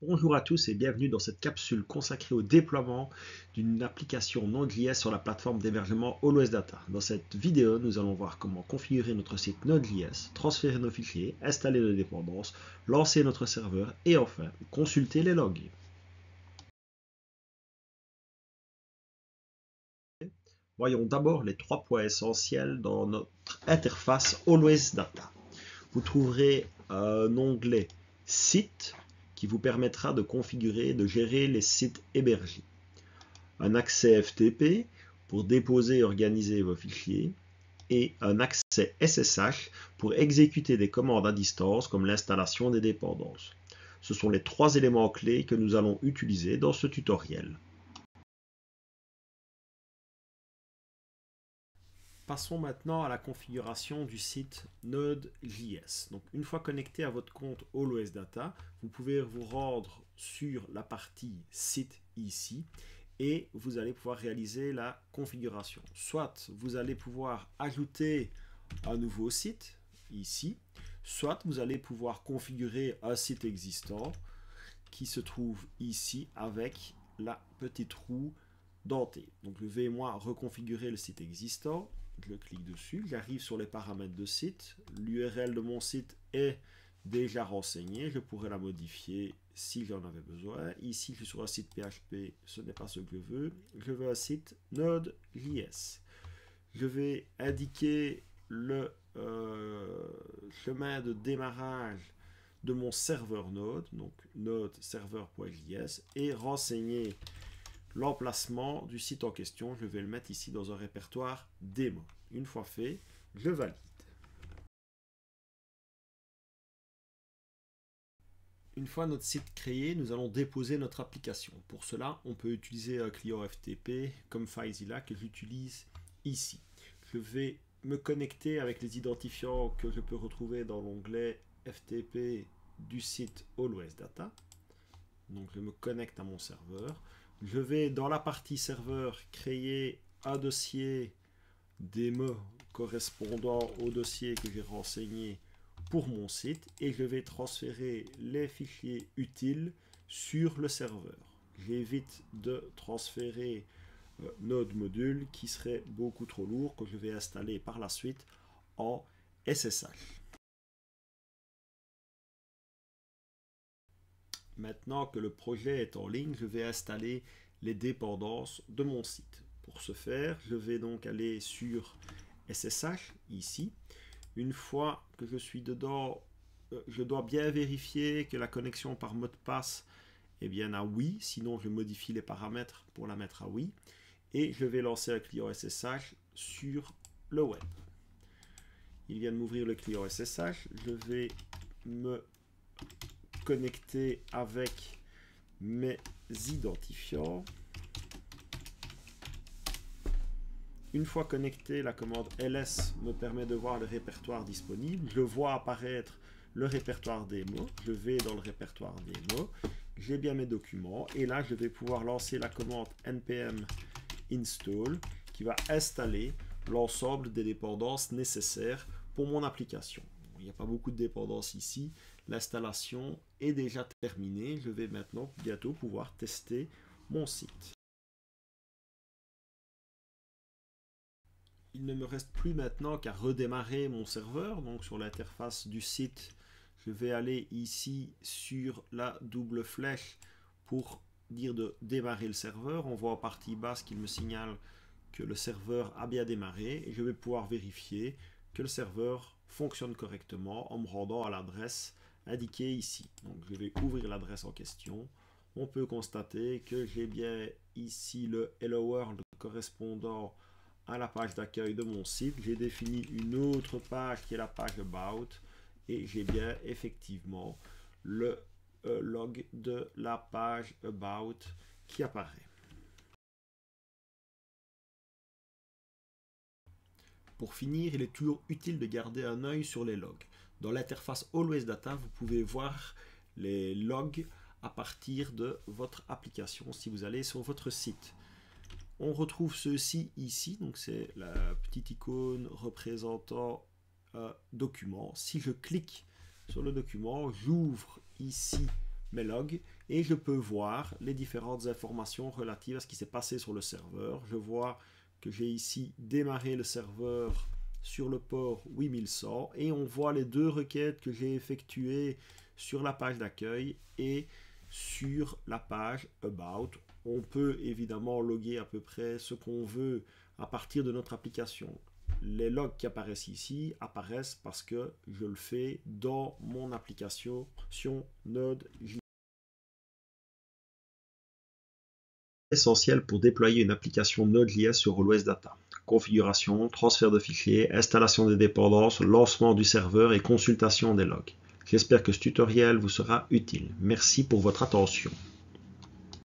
Bonjour à tous et bienvenue dans cette capsule consacrée au déploiement d'une application Node.js sur la plateforme d'hébergement Always Data. Dans cette vidéo, nous allons voir comment configurer notre site Node.js, transférer nos fichiers, installer nos dépendances, lancer notre serveur et enfin consulter les logs. Voyons d'abord les 3 points essentiels dans notre interface Always Data. Vous trouverez un onglet Site qui vous permettra de configurer et de gérer les sites hébergés. Un accès FTP pour déposer et organiser vos fichiers et un accès SSH pour exécuter des commandes à distance comme l'installation des dépendances. Ce sont les 3 éléments clés que nous allons utiliser dans ce tutoriel. Passons maintenant à la configuration du site Node.js. Donc, une fois connecté à votre compte Always Data, vous pouvez vous rendre sur la partie site ici et vous allez pouvoir réaliser la configuration. Soit vous allez pouvoir ajouter un nouveau site ici, soit vous allez pouvoir configurer un site existant qui se trouve ici avec la petite roue dentée. Donc je vais moi reconfigurer le site existant. Je clique dessus, j'arrive sur les paramètres de site. L'URL de mon site est déjà renseignée, je pourrais la modifier si j'en avais besoin. Ici, je suis sur un site PHP, ce n'est pas ce que je veux. Je veux un site Node.js. Je vais indiquer le chemin de démarrage de mon serveur Node, donc node serveur.js, et renseigner l'emplacement du site en question. Je vais le mettre ici dans un répertoire démo. Une fois fait, je valide. Une fois notre site créé, nous allons déposer notre application. Pour cela, on peut utiliser un client FTP comme FileZilla que j'utilise ici. Je vais me connecter avec les identifiants que je peux retrouver dans l'onglet FTP du site Always Data. Donc je me connecte à mon serveur. Je vais dans la partie serveur créer un dossier démo correspondant au dossier que j'ai renseigné pour mon site et je vais transférer les fichiers utiles sur le serveur. J'évite de transférer Node module qui serait beaucoup trop lourd que je vais installer par la suite en SSH. Maintenant que le projet est en ligne, je vais installer les dépendances de mon site. Pour ce faire, je vais donc aller sur SSH ici. Une fois que je suis dedans, je dois bien vérifier que la connexion par mot de passe est bien à oui, sinon je modifie les paramètres pour la mettre à oui. Et je vais lancer un client SSH sur le web. Il vient de m'ouvrir le client SSH. Je vais me connecter avec mes identifiants. Une fois connecté, la commande ls me permet de voir le répertoire disponible. Je vois apparaître le répertoire démo. Je vais dans le répertoire démo. J'ai bien mes documents. Et là, je vais pouvoir lancer la commande npm install qui va installer l'ensemble des dépendances nécessaires pour mon application. Il n'y a pas beaucoup de dépendances ici. L'installation est déjà terminée. Je vais maintenant bientôt pouvoir tester mon site. Il ne me reste plus maintenant qu'à redémarrer mon serveur. Donc sur l'interface du site, je vais aller ici sur la double flèche pour dire de démarrer le serveur. On voit en partie basse qu'il me signale que le serveur a bien démarré et je vais pouvoir vérifier que le serveur fonctionne correctement en me rendant à l'adresse indiquée ici. Donc je vais ouvrir l'adresse en question. On peut constater que j'ai bien ici le Hello World correspondant à la page d'accueil de mon site. J'ai défini une autre page qui est la page About et j'ai bien effectivement le log de la page About qui apparaît. Pour finir, il est toujours utile de garder un œil sur les logs. Dans l'interface Always Data, vous pouvez voir les logs à partir de votre application si vous allez sur votre site. On retrouve ceci ici, donc c'est la petite icône représentant un document. Si je clique sur le document, j'ouvre ici mes logs et je peux voir les différentes informations relatives à ce qui s'est passé sur le serveur. Je vois que j'ai ici démarré le serveur sur le port 8100 et on voit les 2 requêtes que j'ai effectuées sur la page d'accueil et sur la page About. On peut évidemment loguer à peu près ce qu'on veut à partir de notre application. Les logs qui apparaissent ici apparaissent parce que je le fais dans mon application Node.js. Essentiel pour déployer une application Node.js sur Always Data. Configuration, transfert de fichiers, installation des dépendances, lancement du serveur et consultation des logs. J'espère que ce tutoriel vous sera utile. Merci pour votre attention.